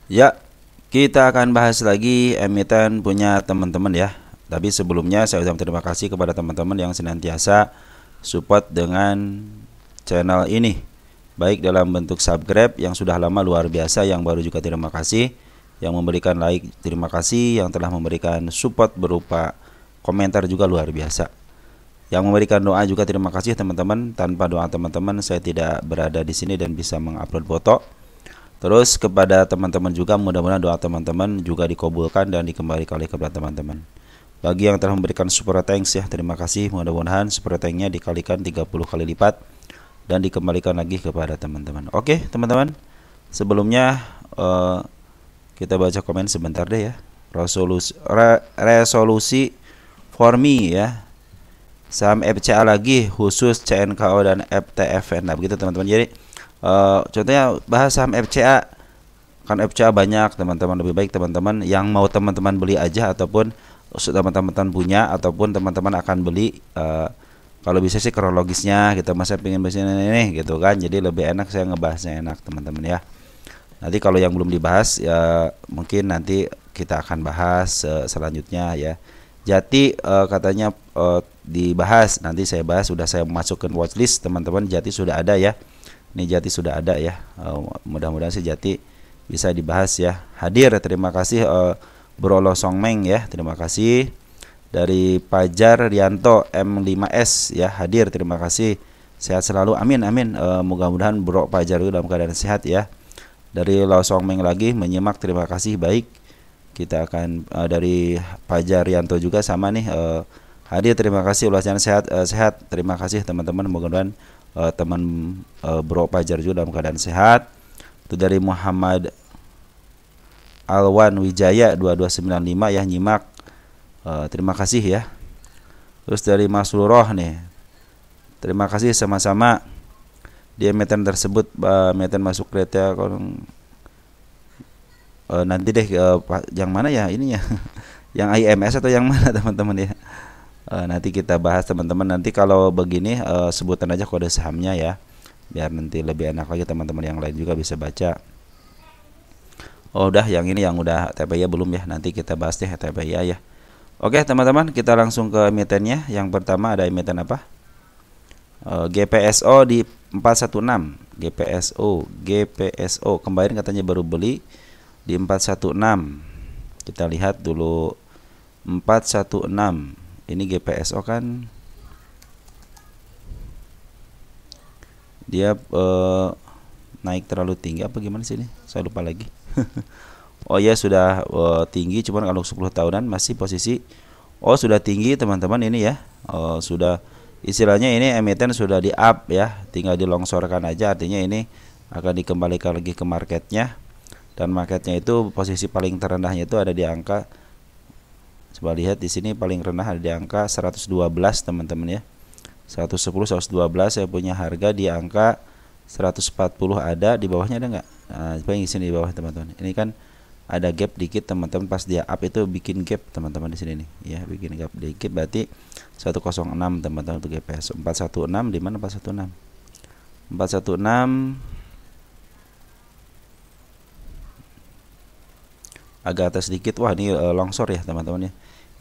Ya, kita akan bahas lagi emiten punya teman-teman ya. Tapi sebelumnya saya ucapkan terima kasih kepada teman-teman yang senantiasa support dengan channel ini. Baik dalam bentuk subscribe yang sudah lama luar biasa, yang baru juga terima kasih, yang memberikan like terima kasih, yang telah memberikan support berupa komentar juga luar biasa. Yang memberikan doa juga terima kasih teman-teman. Tanpa doa teman-teman saya tidak berada di sini dan bisa mengupload foto. Terus kepada teman-teman juga, mudah-mudahan doa teman-teman juga dikabulkan dan dikembalikan oleh kepada teman-teman. Bagi yang telah memberikan super thanks ya, terima kasih. Mudah-mudahan super thanknya dikalikan 30 kali lipat dan dikembalikan lagi kepada teman-teman. Oke teman-teman, sebelumnya kita baca komen sebentar deh ya. Resolusi for me ya, saham FCA lagi khusus CNKO dan FTFN. Nah begitu teman-teman. Jadi contohnya bahas saham FCA, kan FCA banyak teman-teman. Lebih baik teman-teman yang mau teman-teman beli aja, ataupun teman-teman punya, ataupun teman-teman akan beli. Kalau bisa sih kronologisnya kita masa pengen bahas ini gitu kan, jadi lebih enak saya ngebahasnya enak teman-teman ya. Nanti kalau yang belum dibahas ya mungkin nanti kita akan bahas selanjutnya ya. Jati katanya dibahas, nanti saya bahas. Sudah saya masukkan watchlist teman-teman. Jati sudah ada ya. Ini Jati sudah ada ya. Mudah-mudahan sih Jati bisa dibahas ya. Hadir, terima kasih Bro Lo Songmeng ya. Terima kasih. Dari Pajar Rianto M5S ya, hadir, terima kasih. Sehat selalu, amin amin. Mudah-mudahan Bro Pajar dalam keadaan sehat ya. Dari Lo Songmeng lagi menyimak, terima kasih, baik. Kita akan dari Pajar Rianto juga sama nih, hadir, terima kasih. Ulasan sehat, sehat, terima kasih teman-teman. Mudah-mudahan teman Bro Pajar juga dalam keadaan sehat. Itu dari Muhammad Alwan Wijaya 2295 ya, nyimak, terima kasih ya. Terus dari Mas Luroh nih, terima kasih sama-sama. Di emiten tersebut emiten masuk kereta nanti deh yang mana ya ininya yang IMS atau yang mana teman-teman ya. Nanti kita bahas teman-teman. Nanti kalau begini sebutan aja kode sahamnya ya, biar nanti lebih enak lagi teman-teman yang lain juga bisa baca. Oh udah, yang ini yang udah TPIA belum ya, nanti kita bahas deh TPIA ya. Oke teman-teman, kita langsung ke emitennya. Yang pertama ada emiten apa? GPSO di 416. GPSO kemarin katanya baru beli di 416. Kita lihat dulu 416. Ini GPSO kan dia naik terlalu tinggi apa gimana sih ini? Saya lupa lagi. Oh ya sudah tinggi, cuman kalau 10 tahunan masih posisi sudah tinggi teman-teman ini ya. Sudah, istilahnya ini emiten sudah di up ya, tinggal dilongsorkan aja. Artinya ini akan dikembalikan lagi ke marketnya, dan marketnya itu posisi paling terendahnya itu ada di angka, coba lihat di sini, paling rendah ada di angka 112 teman-teman ya. 110, 112 saya punya harga di angka 140, ada di bawahnya, ada nggak? Nah, paling di sini di bawah teman-teman. Ini kan ada gap dikit teman-teman, pas dia up itu bikin gap teman-teman di sini nih ya, bikin gap dikit, berarti 106 teman-teman untuk GPS. 416 di mana 416? 416 agak atas sedikit. Wah ini longsor ya teman-teman ya.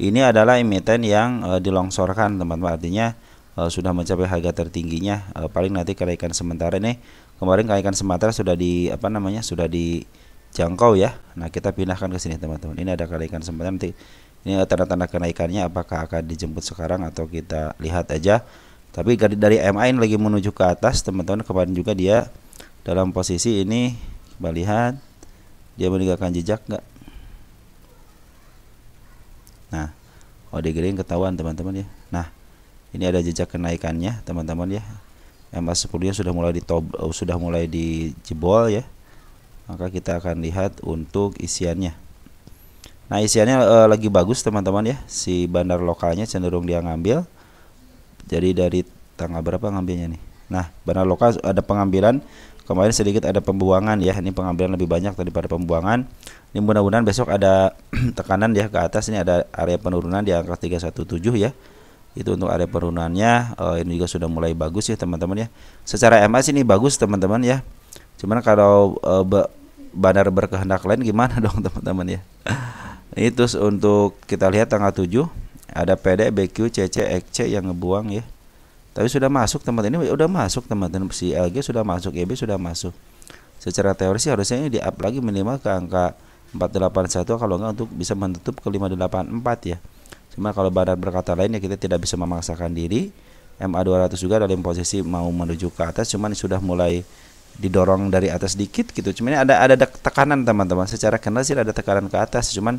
Ini adalah emiten yang dilongsorkan teman-teman, artinya sudah mencapai harga tertingginya. Paling nanti kenaikan sementara nih, kemarin kenaikan sementara sudah di sudah dijangkau ya. Nah kita pindahkan ke sini teman-teman. Ini ada kenaikan sementara, nanti ini tanda-tanda kenaikannya apakah akan dijemput sekarang atau kita lihat aja. Tapi dari MA ini lagi menuju ke atas teman-teman. Kemarin juga dia dalam posisi ini, coba lihat dia meninggalkan jejak nggak? Nah, di green ketahuan teman-teman ya. Nah, ini ada jejak kenaikannya teman-teman ya. MA10 nya sudah mulai dijebol ya. Maka kita akan lihat untuk isiannya. Nah, isiannya lagi bagus teman-teman ya. Si bandar lokalnya cenderung dia ngambil. Jadi dari tanggal berapa ngambilnya nih? Nah, bandar lokal ada pengambilan. Kemarin sedikit ada pembuangan ya. Ini pengambilan lebih banyak daripada pembuangan. Ini mudah-mudahan besok ada tekanan ya ke atas. Ini ada area penurunan di angka 317 ya. Itu untuk area penurunannya. Ini juga sudah mulai bagus ya teman-teman ya. Secara MA ini bagus teman-teman ya. Cuman kalau bandar berkehendak lain gimana dong teman-teman ya. Itu untuk kita lihat tanggal 7 ada PD, BQ, CC, XC yang ngebuang ya. Tapi sudah masuk teman-teman, ini udah masuk teman-teman, si LG sudah masuk, EB sudah masuk. Secara teori sih harusnya ini di up lagi minimal ke angka 481 kalau enggak untuk bisa menutup ke 584 ya. Cuma kalau bandar berkata lain ya kita tidak bisa memaksakan diri. MA 200 juga dalam posisi mau menuju ke atas, cuman sudah mulai didorong dari atas dikit gitu. Cuman ini ada tekanan teman-teman. Secara kenal sih ada tekanan ke atas, cuman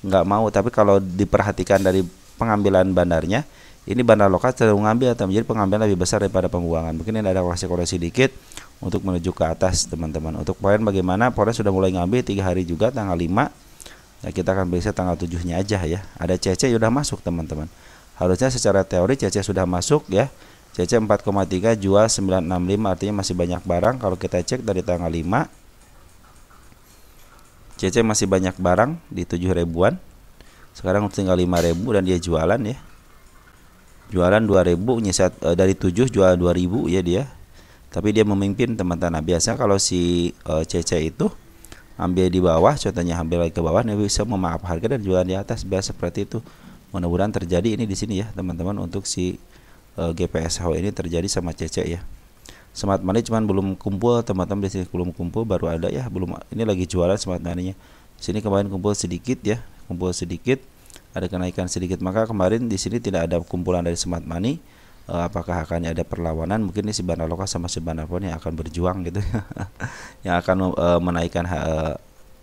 nggak mau. Tapi kalau diperhatikan dari pengambilan bandarnya, ini bandar lokal terlalu ngambil, jadi pengambilan lebih besar daripada pembuangan. Mungkin ini ada koreksi dikit untuk menuju ke atas teman-teman. Untuk poin bagaimana? Poin sudah mulai ngambil 3 hari juga tanggal 5. Nah, kita akan periksa tanggal 7-nya aja ya. Ada CC sudah masuk teman-teman. Harusnya secara teori CC sudah masuk ya. CC 4,3 jual 965, artinya masih banyak barang. Kalau kita cek dari tanggal 5 CC masih banyak barang di 7 ribuan. Sekarang tinggal 5.000 dan dia jualan ya. Jualan 2.000 nyisat dari 7 jual 2.000 ya dia. Tapi dia memimpin teman-teman. Nah, biasanya kalau si CC itu ambil di bawah, contohnya ambil lagi ke bawah, dia bisa memaaf harga dan jualan di atas, biasa seperti itu. Mudah-mudahan terjadi ini di sini ya teman-teman. Untuk si GPSH ini terjadi sama CC ya. Smart Money cuman belum kumpul teman-teman, di sini belum kumpul, baru ada ya, belum. Ini lagi jualan Smart Money-nya. Di sini kemarin kumpul sedikit ya, kumpul sedikit, ada kenaikan sedikit. Maka kemarin di sini tidak ada kumpulan dari Smart Money. Apakah akan ada perlawanan? Mungkin ini si bandar lokal sama si bandar pon yang akan berjuang gitu yang akan menaikkan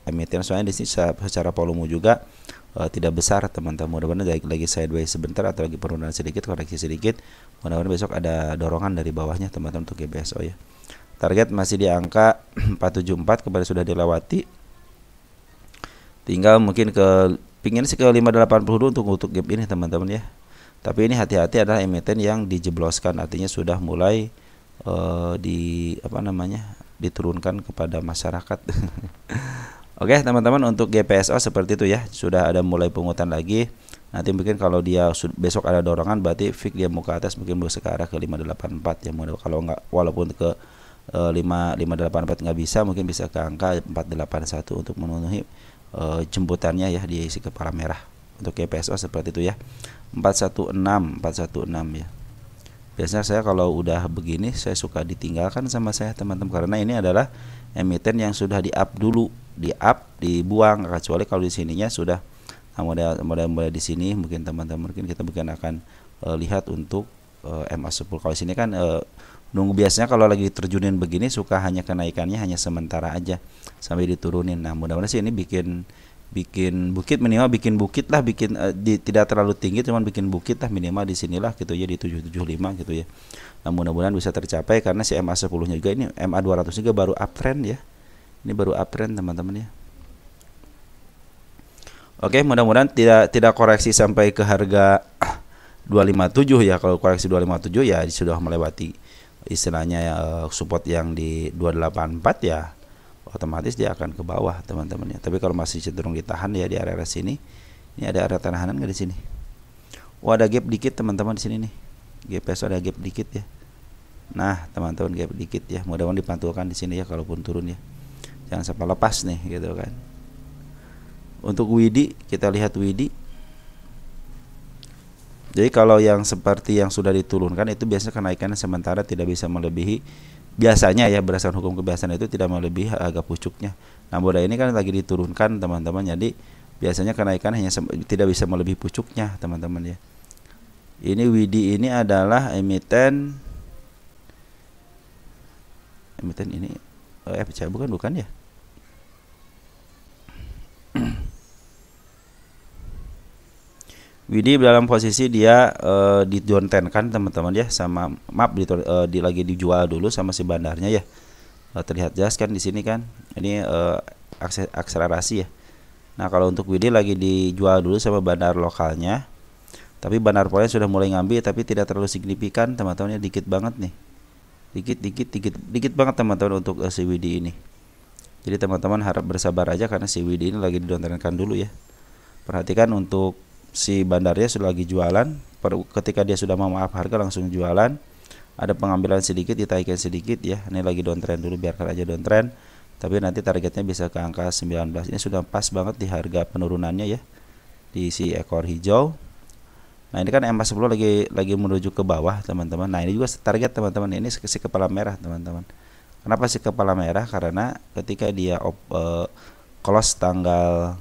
emiten. Soalnya di sini secara volume juga tidak besar teman-teman. Mudah-mudahan lagi sideways sebentar atau lagi penurunan sedikit, koreksi sedikit. Mudah-mudahan besok ada dorongan dari bawahnya teman-teman untuk GBSO ya. Target masih di angka 474, kemarin sudah dilewati. Tinggal mungkin pingin sih ke 580 untuk gap ini teman-teman ya. Tapi ini hati-hati, adalah emiten yang dijebloskan, artinya sudah mulai diturunkan kepada masyarakat. Oke teman-teman, untuk GPSO seperti itu ya, sudah ada mulai pungutan lagi. Nanti mungkin kalau dia besok ada dorongan, berarti fix dia mau ke atas, mungkin bisa ke arah ke 584 ya. Kalau enggak, walaupun ke 584 nggak bisa, mungkin bisa ke angka 481 untuk memenuhi jemputannya ya di isi kepala merah. Untuk GPSO seperti itu ya. 416 ya. Biasanya saya kalau udah begini saya suka ditinggalkan sama saya teman-teman, karena ini adalah emiten yang sudah di-up dulu, dibuang, kecuali kalau di sininya sudah model di sini mungkin teman-teman kita akan lihat untuk MA10. Kalau di sini kan nunggu, biasanya kalau lagi terjunin begini suka hanya kenaikannya hanya sementara aja sampai diturunin. Nah, mudah-mudahan sih ini bikin bukit, minimal bikin bukit lah, tidak terlalu tinggi, cuman bikin bukit lah minimal di sinilah gitu ya, di 775 gitu ya. Nah, mudah-mudahan bisa tercapai, karena si MA10-nya juga, ini MA200 juga baru uptrend ya. Ini baru uptrend teman-teman ya. Oke, mudah-mudahan tidak koreksi sampai ke harga 257 ya. Kalau koreksi 257 ya sudah melewati istilahnya support yang di 284 ya, otomatis dia akan ke bawah teman-teman ya. Tapi kalau masih cenderung ditahan ya di area sini. Ini ada area tahanan nggak di sini? Oh, ada gap dikit teman-teman di sini nih. GPSO ada gap dikit ya. Nah, teman-teman, gap dikit ya. Mudah-mudahan dipantulkan di sini ya kalaupun turun ya. Jangan sampai lepas nih gitu kan. Untuk WIDI, kita lihat WIDI. Jadi kalau yang seperti yang sudah diturunkan itu biasanya kenaikannya sementara, tidak bisa melebihi, biasanya ya berdasarkan hukum kebiasaan itu tidak melebihi harga pucuknya. Nah, modal ini kan lagi diturunkan teman-teman, jadi biasanya kenaikan hanya tidak bisa melebihi pucuknya teman-teman ya. Ini WIDI ini adalah emiten ini FCA bukan ya. WIDI dalam posisi dia di downtrend kan teman-teman ya, sama lagi dijual dulu sama si bandarnya ya. Terlihat jelas kan di sini kan. Ini akselerasi ya. Nah, kalau untuk WIDI lagi dijual dulu sama bandar lokalnya. Tapi bandar polnya sudah mulai ngambil, tapi tidak terlalu signifikan teman-teman ya, dikit banget nih. Dikit banget teman-teman untuk si WIDI ini. Jadi teman-teman harap bersabar aja, karena si WIDI ini lagi didowntrendkan dulu ya. Perhatikan untuk si bandarnya sudah lagi jualan, ketika dia sudah mau maaf harga langsung jualan. Ada pengambilan sedikit, ditaikan sedikit ya. Ini lagi downtrend dulu, biarkan aja downtrend. tapi nanti targetnya bisa ke angka 19. Ini sudah pas banget di harga penurunannya ya, di si ekor hijau. Nah ini kan MA10 lagi menuju ke bawah teman-teman. Nah ini juga target teman-teman, ini si kepala merah teman-teman. Kenapa si kepala merah? Karena ketika dia close tanggal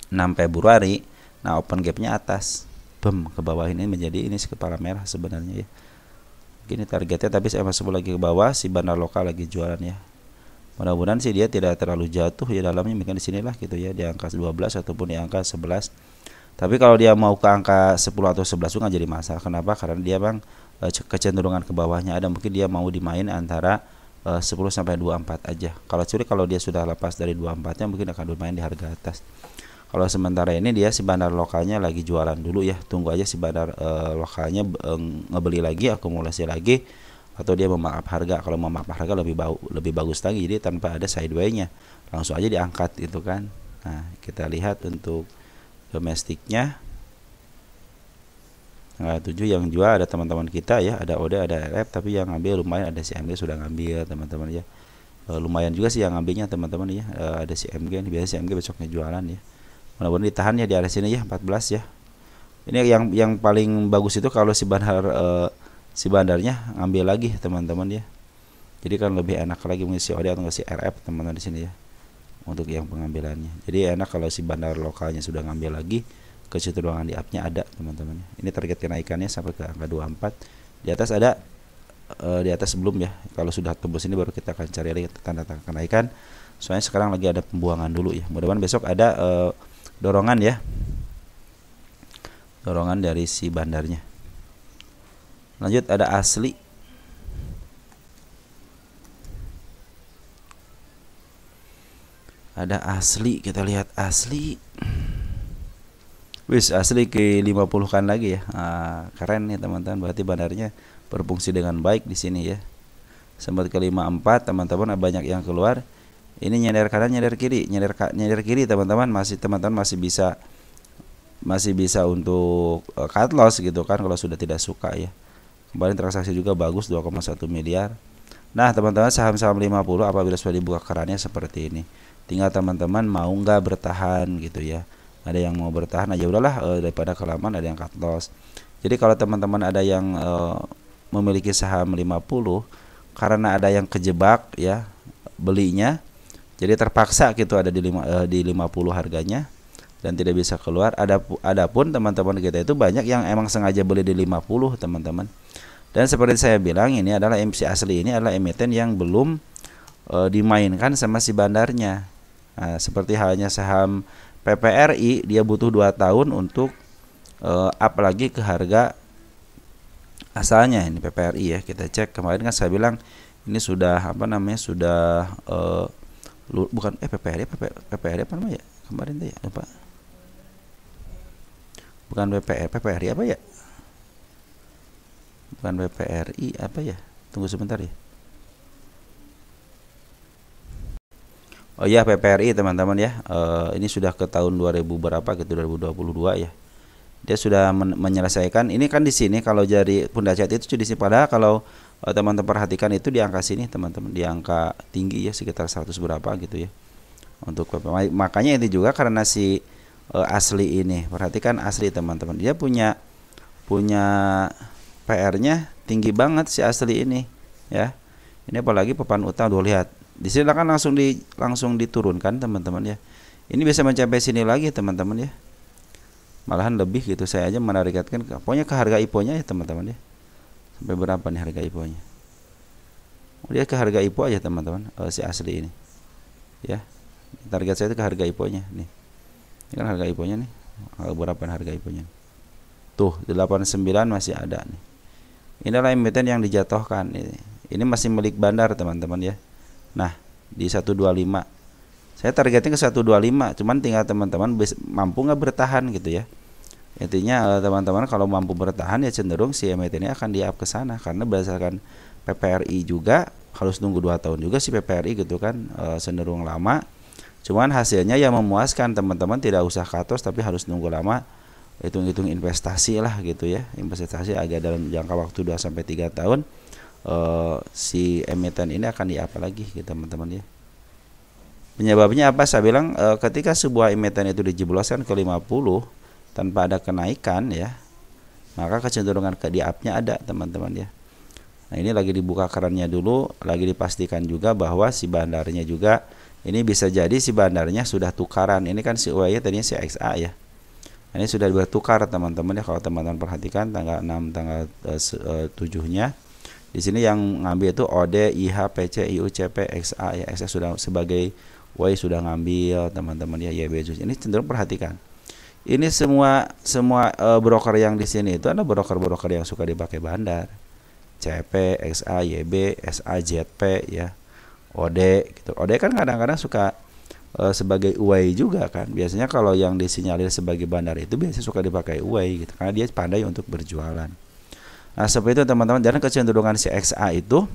6 Februari, nah open gapnya atas, ke bawah, ini menjadi ini si kepala merah sebenarnya ya. Ini targetnya, tapi MA10 lagi ke bawah, si bandar lokal lagi jualan ya. Mudah-mudahan sih dia tidak terlalu jatuh ya dalamnya, mungkin di sinilah gitu ya, di angka 12 ataupun di angka 11. Tapi kalau dia mau ke angka 10 atau 11 itu nggak jadi masalah. Kenapa? Karena dia bang kecenderungan ke bawahnya ada, mungkin dia mau dimain antara 10 sampai 24 aja. Kalau dia sudah lepas dari 24-nya mungkin akan bermain di harga atas. Kalau sementara ini dia si bandar lokalnya lagi jualan dulu ya, tunggu aja si bandar lokalnya ngebeli lagi, akumulasi lagi, atau dia memaaf harga. Kalau memaaf harga lebih bagus lagi, jadi tanpa ada sideway-nya langsung aja diangkat itu kan. Nah kita lihat untuk domestiknya tanggal 7 yang jual ada teman-teman kita ya, ada OD, ada RF, tapi yang ngambil lumayan, ada CMG sudah ngambil teman-teman ya. Lumayan juga sih yang ngambilnya teman-teman ya, ada CMG nih, biasanya CMG besoknya jualan ya. Mudah-mudahan ditahan ya di area sini ya, 14 ya. Ini yang paling bagus itu kalau si bandarnya ngambil lagi teman-teman ya. Jadi kan lebih enak lagi mengisi OD atau si RF teman-teman di sini ya, untuk yang pengambilannya. Jadi enak kalau si bandar lokalnya sudah ngambil lagi, kecenderungan di up-nya ada teman-teman. Ini target kenaikannya sampai ke angka 24. Di atas ada di atas belum ya. Kalau sudah tembus ini baru kita akan cari lagi tanda-tanda kenaikan. Soalnya sekarang lagi ada pembuangan dulu ya. Mudah-mudahan besok ada dorongan ya, dorongan dari si bandarnya. Lanjut ada asli. Ada asli, kita lihat asli. Wis, asli ke 50 kan lagi ya. Keren nih teman-teman, berarti bandarnya berfungsi dengan baik di sini ya. Sempat ke 54 teman-teman, banyak yang keluar. Ini nyender kanan, nyender kiri, nyender kiri teman-teman, teman-teman masih bisa untuk cut loss gitu kan kalau sudah tidak suka ya. Kemarin transaksi juga bagus 2,1 miliar. Nah teman-teman, saham-saham 50 apabila sudah dibuka kerannya seperti ini, tinggal teman-teman mau nggak bertahan gitu ya. Ada yang mau bertahan aja udahlah, daripada kelamaan ada yang cut loss. Jadi kalau teman-teman ada yang memiliki saham 50 karena ada yang kejebak ya belinya, jadi terpaksa gitu ada di 50 harganya dan tidak bisa keluar. Adapun teman-teman kita itu banyak yang emang sengaja beli di 50 teman-teman. Dan seperti saya bilang, ini adalah MC asli, ini adalah emiten yang belum dimainkan sama si bandarnya. Nah, seperti halnya saham PPRI, dia butuh 2 tahun untuk up lagi ke harga asalnya. Ini PPRI ya, kita cek kemarin kan saya bilang ini sudah sudah bukan PPRI apa namanya ya kemarin tuh ya, lupa. Bukan PPRI apa ya, bukan PPRI apa ya, tunggu sebentar ya. Oh ya, PPRI teman-teman ya. Ini sudah ke tahun 2000 berapa gitu, 2022 ya. Dia sudah menyelesaikan. Ini kan di sini kalau jadi Pundacat itu di sini, padahal kalau teman-teman perhatikan itu di angka sini teman-teman, di angka tinggi ya, sekitar 100 berapa gitu ya. Untuk makanya itu juga karena si asli ini, perhatikan asli teman-teman, dia punya PR-nya tinggi banget si asli ini ya. Ini apalagi papan utang, tuh lihat. Di sini kan langsung diturunkan teman-teman ya. Ini bisa mencapai sini lagi teman-teman ya. Malahan lebih gitu, saya aja menargetkan pokoknya ke harga IPO-nya ya teman-teman ya. Sampai berapa nih harga IPO-nya? Dia ke harga IPO aja teman-teman, si asli ini. Ya. Target saya itu ke harga IPO-nya nih. Ini kan harga IPO-nya nih. Berapa harga IPO-nya? Tuh, 89 masih ada nih. Inilah emiten yang dijatuhkan ini. Ini masih milik bandar teman-teman ya. Nah, di 125. Saya targetnya ke 125, cuman tinggal teman-teman mampu nggak bertahan gitu ya. Intinya teman-teman kalau mampu bertahan ya cenderung si emiten ini akan di-up ke sana, karena berdasarkan PPRI juga harus nunggu 2 tahun juga si PPRI gitu kan, cenderung lama. Cuman hasilnya yang memuaskan teman-teman, tidak usah katos tapi harus nunggu lama. Hitung-hitung investasi lah gitu ya. Investasi agak dalam jangka waktu 2 sampai 3 tahun. si emiten ini akan di apa lagi gitu teman-teman ya. Penyebabnya apa? Saya bilang ketika sebuah emiten itu dijebloskan ke 50 tanpa ada kenaikan ya, maka kecenderungan ke di up-nya ada teman-teman ya. Nah ini lagi dibuka kerannya dulu, lagi dipastikan juga bahwa si bandarnya juga ini bisa jadi si bandarnya sudah tukaran. Ini kan si UAY tadinya si XA ya. Ini sudah bertukar teman-teman ya. Kalau teman-teman perhatikan tanggal 6 tanggal 7-nya. Di sini yang ngambil itu OD, IH, PC, IU, CP, XA ya. XA sudah sebagai UAY sudah ngambil teman-teman ya. YB ini cenderung perhatikan. Ini semua broker yang di sini itu ada broker-broker yang suka dipakai bandar. CP, XA, YB, SA, ZP ya. OD gitu. OD kan kadang-kadang suka sebagai UAY juga kan. Biasanya kalau yang disinyalir sebagai bandar itu biasanya suka dipakai UAY gitu karena dia pandai untuk berjualan. Nah, seperti itu teman-teman. Dan kecenderungan si XA itu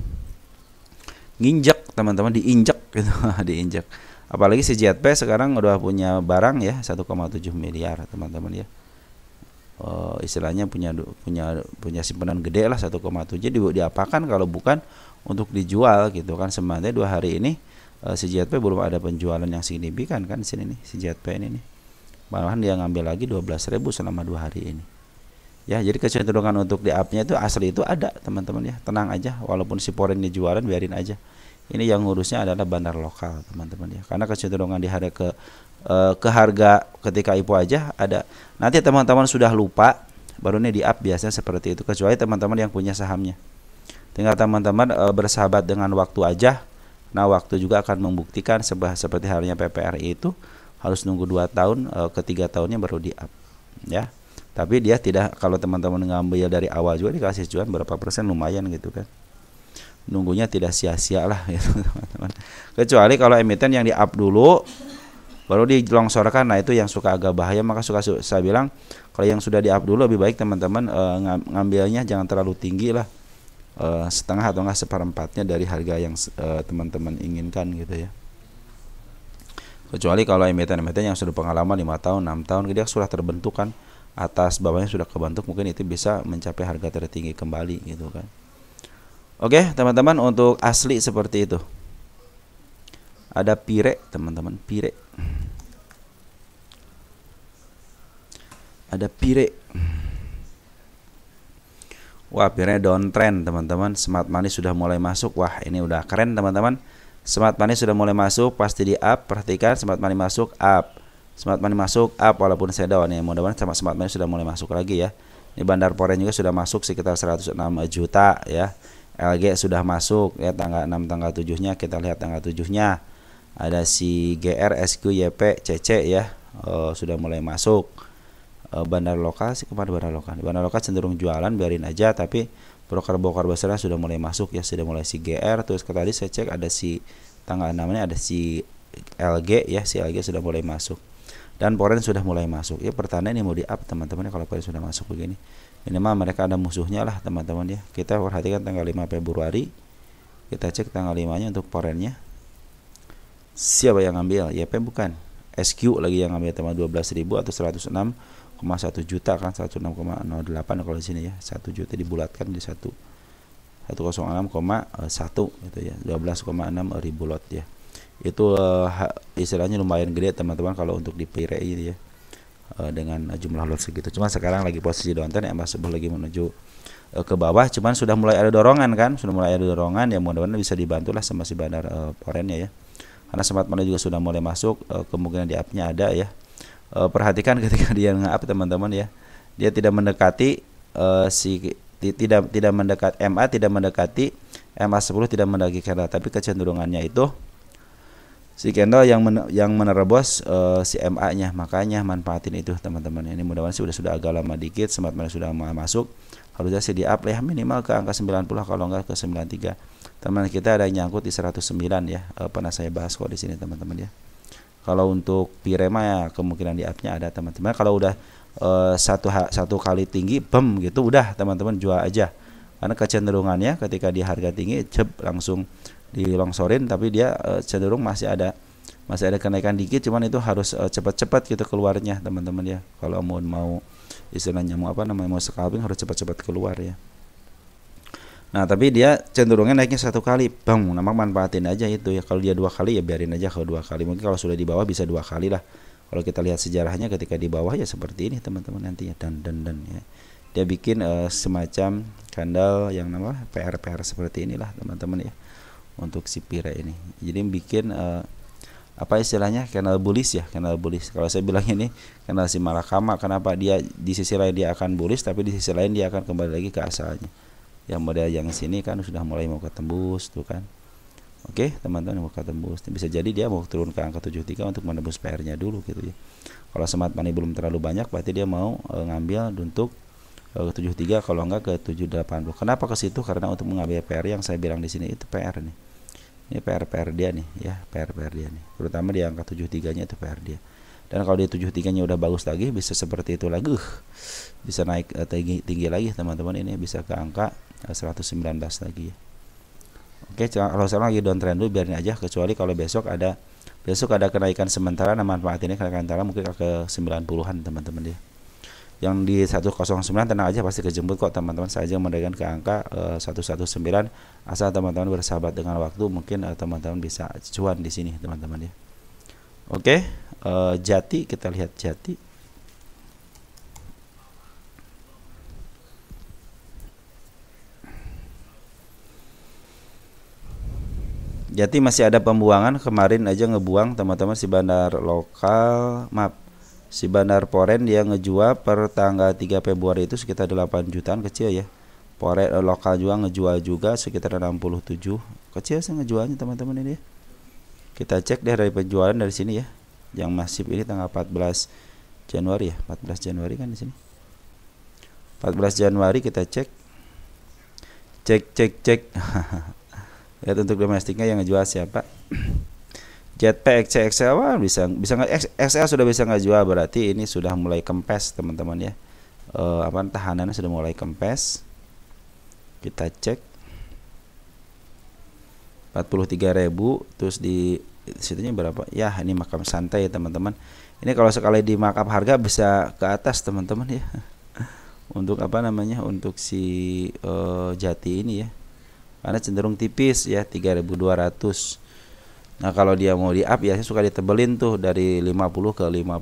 nginjek teman-teman, diinjek gitu, diinjek. Apalagi si ZP sekarang udah punya barang ya 1,7 miliar teman-teman ya. Istilahnya punya simpanan gede lah 1,7. Diapakan kalau bukan untuk dijual gitu kan. Sebenarnya 2 hari ini si ZP belum ada penjualan yang signifikan kan di sini nih si ZP ini nih. Malahan dia ngambil lagi 12.000 selama 2 hari ini. Ya, jadi kecenderungan untuk di up-nya itu asli itu ada teman-teman ya. Tenang aja walaupun si foreign dijualan biarin aja. Ini yang ngurusnya adalah bandar lokal teman-teman ya. Karena kecenderungan di harga ke harga ketika IPO aja ada. Nanti teman-teman sudah lupa baru nih di up biasanya seperti itu, kecuali teman-teman yang punya sahamnya. Tinggal teman-teman bersahabat dengan waktu aja. Nah, waktu juga akan membuktikan seperti halnya PPRI itu harus nunggu 2 tahun ke 3 tahunnya baru di up ya. Tapi dia tidak, kalau teman-teman ngambil dari awal juga dikasih cuan berapa persen lumayan gitu kan. Nunggunya tidak sia-sia lah gitu teman-teman. Kecuali kalau emiten yang di up dulu baru dilongsorkan, nah itu yang suka agak bahaya. Maka saya bilang kalau yang sudah di up dulu lebih baik teman-teman ngambilnya jangan terlalu tinggi lah, setengah atau enggak seperempatnya dari harga yang teman-teman inginkan gitu ya. Kecuali kalau emiten-emiten yang sudah pengalaman 5 tahun 6 tahun dia sudah terbentuk kan, atas bawahnya sudah kebentuk, mungkin itu bisa mencapai harga tertinggi kembali gitu kan. Oke teman-teman, untuk asli seperti itu. Ada Pire teman-teman, Pire. Ada Pire. Wah, Pire downtrend teman-teman. Smart money sudah mulai masuk. Wah, ini udah keren teman-teman. Smart money sudah mulai masuk, pasti di up. Perhatikan smart money masuk up. Smart money masuk up walaupun saya down ya. Mudah-mudahan smart money sudah mulai masuk lagi ya. Ini bandar foreign juga sudah masuk sekitar 106 juta ya. LG sudah masuk ya tanggal 6 tanggal 7-nya, kita lihat tanggal 7-nya. Ada si GR, SQ, YP, CC ya, sudah mulai masuk. Bandar lokal sih, kemarin bandar lokal cenderung jualan, biarin aja. Tapi broker-broker besar sudah mulai masuk ya, sudah mulai si GR. Terus tadi saya cek ada si tanggal 6-nya ada si LG ya, si LG sudah mulai masuk. Dan foreign sudah mulai masuk. Ya pertanyaan ini mau di up teman-teman kalau foreign sudah masuk begini. Minimal mereka ada musuhnya lah teman-teman ya. Kita perhatikan tanggal 5 Februari. Kita cek tanggal 5-nya untuk foreignnya. Siapa yang ngambil? YP bukan. SQ lagi yang ngambil teman 12.000 atau 106,1 juta kan, 106,08 kalau di sini ya. 1 juta dibulatkan di 106,1 gitu ya. 12,6 ribu lot ya. Itu istilahnya lumayan gede teman-teman kalau untuk di Pire ini ya. Dengan jumlah lot segitu. Cuma sekarang lagi posisi downtrend ya, masih lagi menuju ke bawah. Cuman sudah mulai ada dorongan kan, ya mudah-mudahan bisa dibantu lah sama si bandar foreignnya ya. Karena smart money juga sudah mulai masuk, kemungkinan di up-nya ada ya. Perhatikan ketika dia nge-up teman-teman ya, dia tidak mendekati tidak mendekat MA, tidak mendekati MA10, tidak mendekati candle, tapi kecenderungannya itu si candle yang menerobos si MA-nya. Makanya manfaatin itu teman-teman. Ini mudah-mudahan sudah agak lama dikit, smart money sudah masuk, harusnya sih di up ya minimal ke angka 90 kalau enggak ke 93. Teman kita ada yang nyangkut di 109 ya. Pernah saya bahas kok di sini teman-teman ya. Kalau untuk Pirema ya kemungkinan di up-nya ada teman-teman. Kalau udah satu kali tinggi bem gitu udah teman-teman jual aja. Karena kecenderungannya ketika di harga tinggi langsung dilongsorin, tapi dia cenderung masih ada kenaikan dikit, cuman itu harus cepat-cepat gitu keluarnya teman-teman ya. Kalau mau istilahnya mau scalping harus cepat-cepat keluar ya. Nah, tapi dia cenderungnya naiknya satu kali, bang, nampak manfaatin aja itu ya. Kalau dia dua kali ya biarin aja kalau dua kali. Mungkin kalau sudah di bawah bisa dua kali lah. Kalau kita lihat sejarahnya ketika di bawah ya seperti ini teman-teman nantinya dan ya. Dia bikin semacam kandal yang nama PR seperti inilah teman-teman ya untuk si Pire ini. Jadi bikin apa istilahnya kanal bullish ya, kanal bullish. Kalau saya bilang ini kanal si Malakama, kenapa dia di sisi lain dia akan bullish tapi di sisi lain dia akan kembali lagi ke asalnya. Yang model yang sini kan sudah mulai mau ketembus tuh kan. Oke, teman-teman mau ketembus. Bisa jadi dia mau turun ke angka 73 untuk menembus PR-nya dulu gitu ya. Kalau smart money belum terlalu banyak berarti dia mau ngambil untuk ke 73 kalau enggak ke 780. Kenapa ke situ? Karena untuk mengambil PR yang saya bilang di sini itu PR nih. Ini PR dia nih ya, PR dia nih. Terutama di angka 73-nya itu PR dia. Dan kalau di 73-nya udah bagus lagi bisa seperti itu lagi. Bisa naik tinggi lagi teman-teman, ini bisa ke angka 119 lagi ya. Oke, kalau sekarang lagi downtrend dulu biarin aja, kecuali kalau besok ada kenaikan sementara, nah manfaatinnya kenaikan sementara mungkin ke 90-an teman-teman dia. Yang di 109 tenang aja pasti kejemput kok teman-teman. Saya aja mendekatkan ke angka 119 asal teman-teman bersahabat dengan waktu, mungkin teman-teman bisa cuan di sini teman-teman ya. Oke, Jati, kita lihat Jati. Jati masih ada pembuangan, kemarin aja ngebuang teman-teman si bandar lokal, maaf, si bandar Poren dia ngejual per tanggal 3 Februari itu sekitar 8 jutaan, kecil ya. Poren lokal juga ngejual juga sekitar 67, kecil sih ngejualnya teman-teman ini ya. Kita cek deh dari penjualan dari sini ya. Yang masif ini tanggal 14 Januari ya, 14 Januari kan di sini. 14 Januari kita cek. Cek. Lihat untuk domestiknya yang ngejual siapa. Jetpack XL bisa XL sudah bisa ngejual, berarti ini sudah mulai kempes teman-teman ya. Tahanannya sudah mulai kempes. Kita cek 43.000, terus di situnya berapa? Ya, ini makam santai ya teman-teman. Ini kalau sekali di markup harga bisa ke atas teman-teman ya. Untuk untuk si Jati ini ya. Karena cenderung tipis ya, 3.200. Nah, kalau dia mau di up ya saya suka ditebelin tuh dari 50 ke 55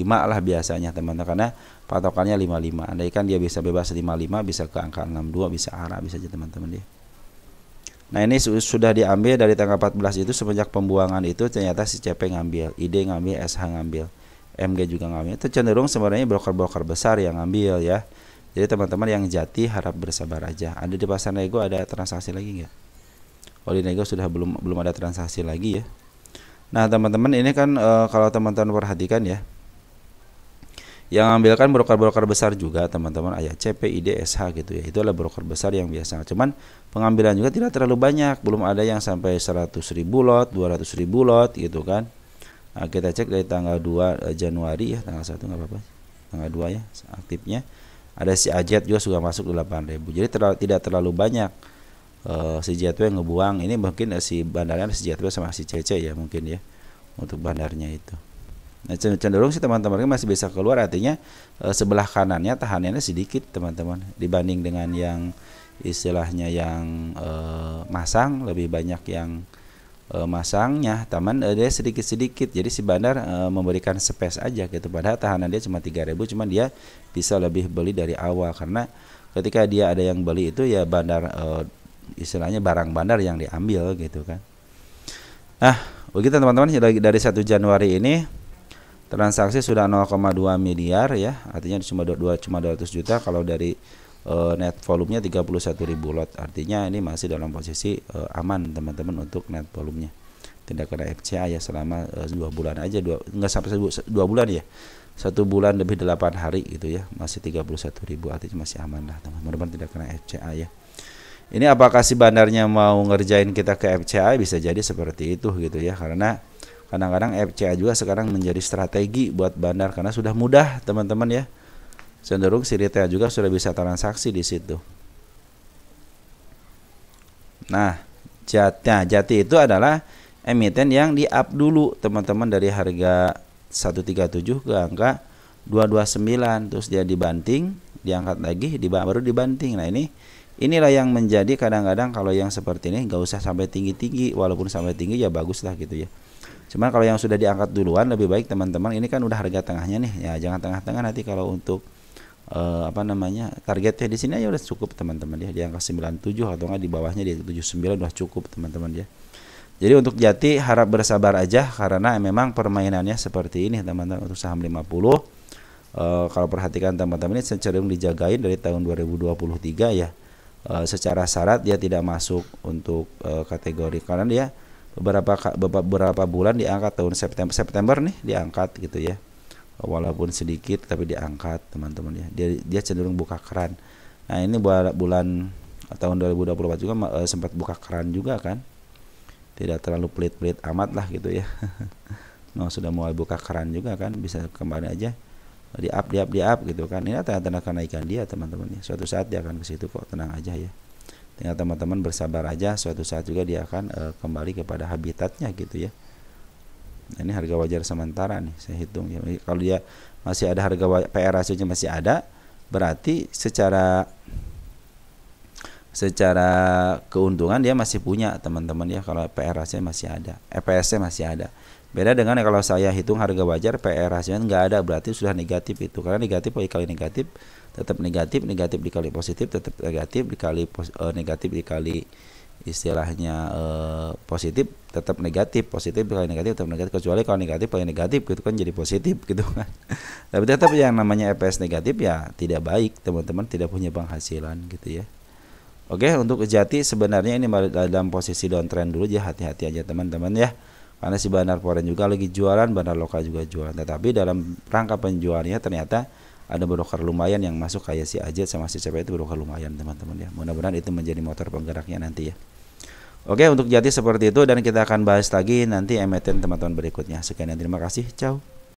lah biasanya teman-teman, karena patokannya 55. Andai kan dia bisa bebas 55, bisa ke angka 62, bisa arah, bisa aja teman-teman dia. Nah, ini sudah diambil dari tanggal 14 itu, semenjak pembuangan itu ternyata si CP ngambil, ID ngambil, SH ngambil, MG juga ngambil. Itu cenderung sebenarnya broker-broker besar yang ngambil ya. Jadi teman-teman yang Jati harap bersabar aja. Ada di pasar nego ada transaksi lagi nggak? Kalau di nego sudah belum ada transaksi lagi ya. Nah teman-teman ini kan kalau teman-teman perhatikan ya, yang ambil kan broker-broker besar juga teman-teman, ayat CP, ID, SH gitu ya. Itu adalah broker besar yang biasa. Cuman pengambilan juga tidak terlalu banyak, belum ada yang sampai 100.000 lot, 200.000 lot gitu kan. Nah, kita cek dari tanggal 2 Januari ya, tanggal 1 nggak apa-apa, tanggal 2 ya aktifnya. Ada si Ajet juga sudah masuk 8.000. Jadi tidak terlalu banyak si Jetway ngebuang. Ini mungkin si bandarnya si Jetway sama si CC ya mungkin ya untuk bandarnya itu. Nah, cenderung sih teman-teman masih bisa keluar, artinya sebelah kanannya tahanannya sedikit teman-teman dibanding dengan yang istilahnya yang masang, lebih banyak yang masangnya taman dia sedikit-sedikit, jadi si bandar memberikan space aja gitu, padahal tahanan dia cuma 3.000, cuman dia bisa lebih beli dari awal, karena ketika dia ada yang beli itu ya bandar istilahnya barang bandar yang diambil gitu kan. Nah begitu teman-teman, dari 1 Januari ini transaksi sudah 0,2 miliar ya, artinya cuma 200 juta. Kalau dari net volumenya 31.000 lot, artinya ini masih dalam posisi aman teman-teman untuk net volumenya, tidak kena FCA ya selama 2 bulan aja, nggak sampai 2 bulan ya, 1 bulan lebih 8 hari gitu ya, masih 31.000, artinya masih aman lah teman-teman, tidak kena FCA ya. Ini apakah si bandarnya mau ngerjain kita ke FCA? Bisa jadi seperti itu gitu ya, karena kadang-kadang FCA juga sekarang menjadi strategi buat bandar karena sudah mudah teman-teman ya. Cenderung si retail juga sudah bisa transaksi di situ. Nah, Jati itu adalah emiten yang di-up dulu teman-teman dari harga 137 ke angka 229, terus dia dibanting, diangkat lagi, baru dibanting. Nah, inilah yang menjadi kadang-kadang kalau yang seperti ini nggak usah sampai tinggi-tinggi, walaupun sampai tinggi ya bagus lah gitu ya. Cuman kalau yang sudah diangkat duluan lebih baik teman-teman, ini kan udah harga tengahnya nih ya, jangan tengah-tengah nanti kalau untuk targetnya di sini aja udah cukup teman-teman ya, di angka 97 atau enggak di bawahnya di 79 udah cukup teman-teman ya. Jadi untuk Jati harap bersabar aja karena memang permainannya seperti ini teman-teman. Untuk saham 50 kalau perhatikan teman-teman ini cenderung dijagain dari tahun 2023 ya. Secara syarat dia tidak masuk untuk kategori karena dia beberapa bulan diangkat tahun September nih diangkat gitu ya, walaupun sedikit tapi diangkat teman-teman ya, dia cenderung buka keran. Nah ini bulan tahun 2024 juga sempat buka keran juga kan, tidak terlalu pelit-pelit amat lah gitu ya. Nah sudah mulai buka keran juga kan, bisa kembali aja di up gitu kan. Ini tanda-tanda kenaikan dia teman-teman ya, suatu saat dia akan ke situ kok, tenang aja ya. Tinggal teman-teman bersabar aja, suatu saat juga dia akan kembali kepada habitatnya gitu ya. Nah, ini harga wajar sementara nih saya hitung ya. Kalau dia masih ada harga PR ratio-nya masih ada, berarti secara keuntungan dia masih punya teman-teman ya, kalau PR ratio-nya masih ada, EPS-nya masih ada. Beda dengan kalau saya hitung harga wajar PR ratio-nya nggak ada, berarti sudah negatif itu. Karena negatif kali negatif tetap negatif, negatif dikali positif tetap negatif, dikali negatif dikali istilahnya positif tetap negatif, positif dikali negatif tetap negatif, kecuali kalau negatif kali negatif gitu kan jadi positif gitu kan. Tapi tetap yang namanya EPS negatif ya tidak baik teman-teman, tidak punya penghasilan gitu ya. Oke, untuk Jati sebenarnya ini dalam posisi downtrend dulu ya, hati-hati aja teman-teman ya. Karena si Bandar Foreign juga lagi jualan, Bandar Lokal juga jualan. Tetapi dalam rangka penjualannya ternyata ada broker lumayan yang masuk kayak si Ajet sama si CP, itu broker lumayan teman-teman ya. Mudah-mudahan itu menjadi motor penggeraknya nanti ya. Oke, untuk Jati seperti itu dan kita akan bahas lagi nanti emiten teman-teman berikutnya. Sekian dan terima kasih. Ciao.